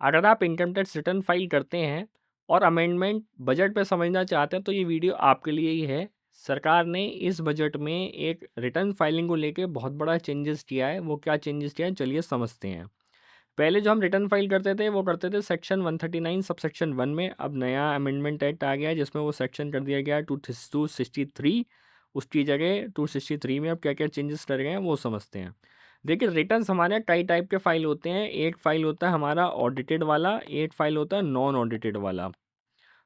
अगर आप income tax return file करते हैं और अमेंडमेंट बजट पे समझना चाहते हैं तो ये वीडियो आपके लिए ही है। सरकार ने इस बजट में एक रिटर्न फाइलिंग को लेके बहुत बड़ा चेंजेस किया है। वो क्या चेंजेस किया है चलिए समझते हैं। पहले जो हम रिटर्न फाइल करते थे वो करते थे सेक्शन 139 सब सेक्शन 1 में। अब नया अमेंडमेंट एक्ट आ गया है जिसमें वो सेक्शन कर दिया गया है 263। उसकी जगह 263 में अब क्या क्या चेंजेस कर गए हैं वो समझते हैं। देखिए रिटर्न्स हमारे यहाँ कई टाइप के फाइल होते हैं। एक फाइल होता है हमारा ऑडिटेड वाला, एक फाइल होता है नॉन ऑडिटेड वाला।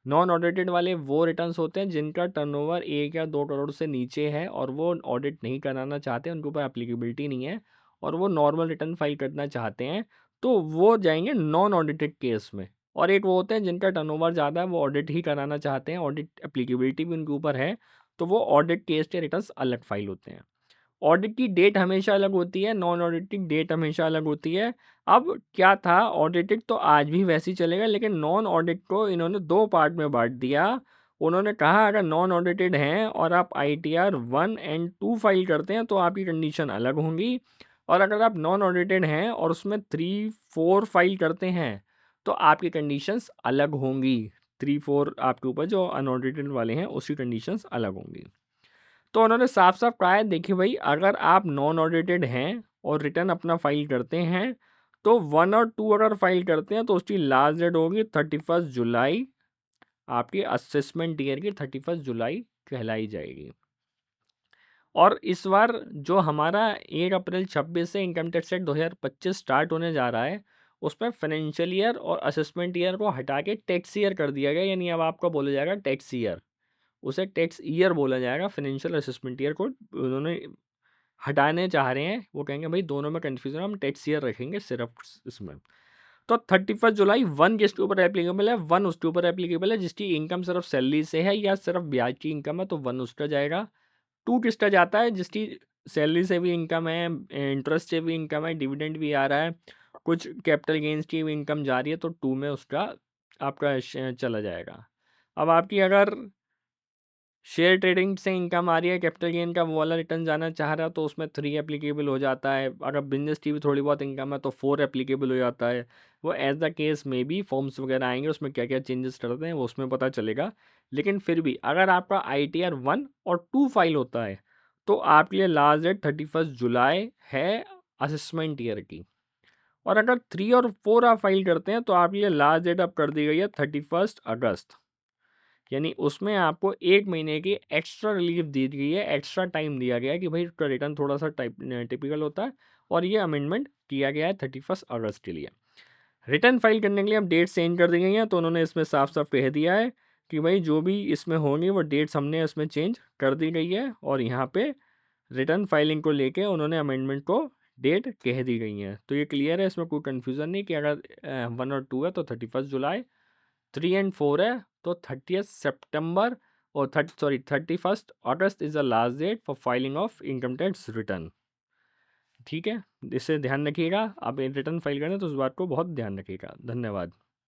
नॉन ऑडिटेड वाले वो रिटर्न्स होते हैं जिनका टर्नओवर 1 या 2 करोड़ से नीचे है और वो ऑडिट नहीं कराना चाहते, उनके ऊपर एप्लीकेबिलिटी नहीं है और वो नॉर्मल रिटर्न फाइल करना चाहते हैं, तो वो जाएंगे नॉन ऑडिटेड केस में। और एक वो होते हैं जिनका टर्नओवर ज़्यादा है, वो ऑडिट ही कराना चाहते हैं, ऑडिट एप्लीकेबिलिटी भी उनके ऊपर है, तो वो ऑडिट केस के रिटर्न्स अलग फाइल होते हैं। ऑडिट की डेट हमेशा अलग होती है, नॉन ऑडिट की डेट हमेशा अलग होती है। अब क्या था, ऑडिटेड तो आज भी वैसे ही चलेगा, लेकिन नॉन ऑडिट को इन्होंने 2 पार्ट में बाँट दिया। उन्होंने कहा अगर नॉन ऑडिटेड हैं और आप आईटीआर 1 एंड 2 फाइल करते हैं तो आपकी कंडीशन अलग होंगी, और अगर आप नॉन ऑडिटेड हैं और उसमें 3, 4 फाइल करते हैं तो आपकी कंडीशंस अलग होंगी। 3, 4 आपके ऊपर जो अनऑडिटेड वाले हैं उसकी कंडीशंस अलग होंगी। तो उन्होंने साफ-साफ कहा है, देखिए भाई अगर आप नॉन ऑडिटेड हैं और रिटर्न अपना फाइल करते हैं, तो 1 और 2 अगर फाइल करते हैं तो उसकी लास्ट डेट होगी 31 जुलाई। आपकी असेसमेंट ईयर की 31 जुलाई कहलाई जाएगी। और इस बार जो हमारा 1 अप्रैल 26 से इनकम टैक्स एक्ट 2025 स्टार्ट होने जा रहा है, उसमें फाइनेंशियल ईयर और असेसमेंट ईयर को हटा के टैक्स ईयर कर दिया गया। यानी अब आपको बोला जाएगा टैक्स ईयर, उसे टैक्स ईयर बोला जाएगा। फाइनेंशियल असेसमेंट ईयर को उन्होंने हटाने चाह रहे हैं। वो कहेंगे भाई दोनों में कन्फ्यूजन, हम टैक्स ईयर रखेंगे सिर्फ इसमें। तो 31 जुलाई 1 किसके ऊपर एप्लीकेबल है? 1 उसके ऊपर एप्लीकेबल है जिसकी इनकम सिर्फ सैलरी से है या सिर्फ ब्याज की इनकम है, तो 1 उसका जाएगा। 2 किसका जाता है? जिसकी सैलरी से भी इनकम है, इंटरेस्ट से भी इनकम है, डिविडेंड भी आ रहा है, कुछ कैपिटल गेंस की भी इनकम जा रही है, तो 2 में उसका आपका चला जाएगा। अब आपकी अगर शेयर ट्रेडिंग से इनकम आ रही है, कैपिटल गेन का वो वाला रिटर्न जाना चाह रहा है, तो उसमें 3 एप्लीकेबल हो जाता है। अगर बिजनेस की भी थोड़ी बहुत इनकम है तो 4 एप्लीकेबल हो जाता है। वो एज द केस में भी फॉर्म्स वगैरह आएंगे, उसमें क्या क्या चेंजेस करते हैं वो उसमें पता चलेगा। लेकिन फिर भी अगर आपका ITR 1 और 2 फाइल होता है तो आपके लिए लास्ट डेट 31 जुलाई है असेसमेंट ईयर की। और अगर 3 और 4 आप फाइल करते हैं तो आपके लिए लास्ट डेट अब कर दी गई है 31 अगस्त। यानी उसमें आपको 1 महीने की एक्स्ट्रा रिलीफ दी गई है, एक्स्ट्रा टाइम दिया गया है कि भाई उसका रिटर्न थोड़ा सा टिपिकल होता है, और ये अमेंडमेंट किया गया है 31 अगस्त के लिए। रिटर्न फाइल करने के लिए अब डेट चेंज कर दी गई हैं, तो उन्होंने इसमें साफ साफ कह दिया है कि भाई जो भी इसमें होंगी वो डेट्स हमने इसमें चेंज कर दी गई है, और यहाँ पे रिटर्न फाइलिंग को लेके उन्होंने अमेंडमेंट को डेट कह दी गई है। तो ये क्लियर है, इसमें कोई कन्फ्यूज़न नहीं कि अगर 1 और 2 है तो 31 जुलाई, 3 एंड 4 है तो 30 सितंबर, और 31 अगस्त is the last date for filing of income tax return. ठीक है, इसे ध्यान रखिएगा। आप रिटर्न फाइल करें तो उस बात को बहुत ध्यान रखिएगा। धन्यवाद।